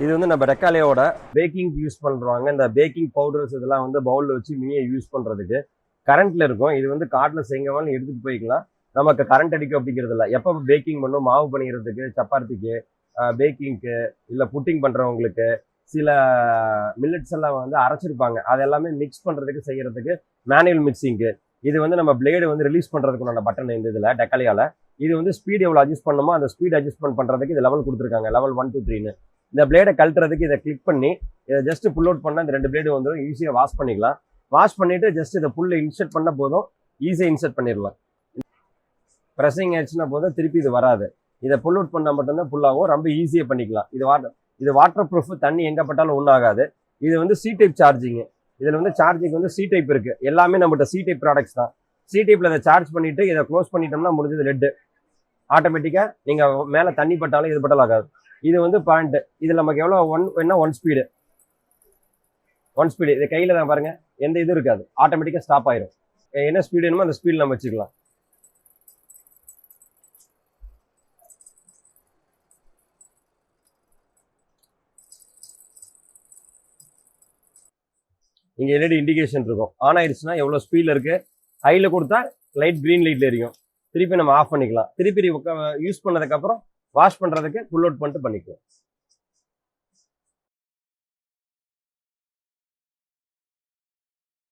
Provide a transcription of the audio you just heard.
இது வந்து நம்ம ரெக்காலியோட பேக்கிங் யூஸ் பண்ணுறாங்க. இந்த பேக்கிங் பவுடர்ஸ் இதெல்லாம் வந்து பவுலில் வச்சு மீயை யூஸ் பண்ணுறதுக்கு கரண்ட்டில் இருக்கும். இது வந்து காட்டில் செங்கவாலும் எடுத்துகிட்டு போய்க்கலாம். நமக்கு கரண்ட் அடிக்கும் அப்படிங்கிறது இல்லை. எப்போ பேக்கிங் பண்ணும், மாவு பண்ணிக்கிறதுக்கு, சப்பாத்திக்கு, பேக்கிங்க்கு, இல்லை புட்டிங் பண்ணுறவங்களுக்கு சில மில்லட்ஸ் எல்லாம் வந்து அரைச்சிருப்பாங்க. அது எல்லாமே மிக்ஸ் பண்ணுறதுக்கு செய்கிறதுக்கு மேனுவல் மிக்சிங்க்கு. இது வந்து நம்ம பிளேடு வந்து ரிலீஸ் பண்ணுறதுக்குண்டான பட்டன் இந்த இதில் டெக்காலியாவில். இது வந்து ஸ்பீடு எவ்வளோ அட்ஜஸ்ட் பண்ணணுமோ அந்த ஸ்பீட் அட்ஜஸ்ட்மெண்ட் பண்ணுறதுக்கு இது லெவல் கொடுத்துருக்காங்க. லெவல் 1 2 3ன்னு. இந்த பிளேடை கழட்டுறதுக்கு இதை கிளிக் பண்ணி இதை ஜஸ்ட் புல் அவுட் பண்ணால் இந்த 2 பிளேடு வந்துடும். ஈஸியாக வாஷ் பண்ணிக்கலாம். வாஷ் பண்ணிவிட்டு ஜஸ்ட் இதை புல்ல இன்சர்ட் பண்ண போதும், ஈஸியாக இன்சர்ட் பண்ணிடலாம். ப்ரெஸ்ஸிங் ஆயிடுச்சுன்னா போதும், திருப்பி இது வராது. இதை புல் அவுட் பண்ணால் மட்டும்தான் புல் ஆகும். ரொம்ப ஈஸியாக பண்ணிக்கலாம். இது வாட்டர் ப்ரூஃப், தண்ணி எங்கே பட்டாலும் ஒன்றும் ஆகாது. இது வந்து சி டைப் சார்ஜிங்கு. இதில் வந்து சார்ஜிங் வந்து சி டைப் இருக்குது. எல்லாமே நம்மகிட்ட சி டைப் ப்ராடக்ட்ஸ் தான். சி டைப்பில் இதை சார்ஜ் பண்ணிவிட்டு இதை க்ளோஸ் பண்ணிட்டோம்னா முடிஞ்சது. லெட்டு ஆட்டோமேட்டிக்காக நீங்கள் மேலே தண்ணி பட்டாலும் இது பட்டாலும் ஆகாது. இது வந்து பாயிண்ட். இதில் நமக்கு எவ்வளோ ஒன் ஸ்பீடு. இதை கையில் தான் பாருங்கள், எந்த இதுவும் இருக்காது. ஆட்டோமேட்டிக்காக ஸ்டாப் ஆயிரும். என்ன ஸ்பீடு வேணுமோ அந்த ஸ்பீடில் நம்ம வச்சுக்கலாம். இங்கே எல்இடி இண்டிகேஷன் இருக்கும். ஆன் ஆயிடுச்சுன்னா எவ்வளோ ஸ்பீடில் இருக்குது. ஹையில் கொடுத்தா லைட் க்ரீன் லைட்டில் எரியும். திருப்பி நம்ம ஆஃப் பண்ணிக்கலாம். திருப்பி யூஸ் பண்ணதுக்கப்புறம் வாஷ் பண்ணுறதுக்கு புல் அவுட் பண்ணிட்டு பண்ணிக்கலாம்.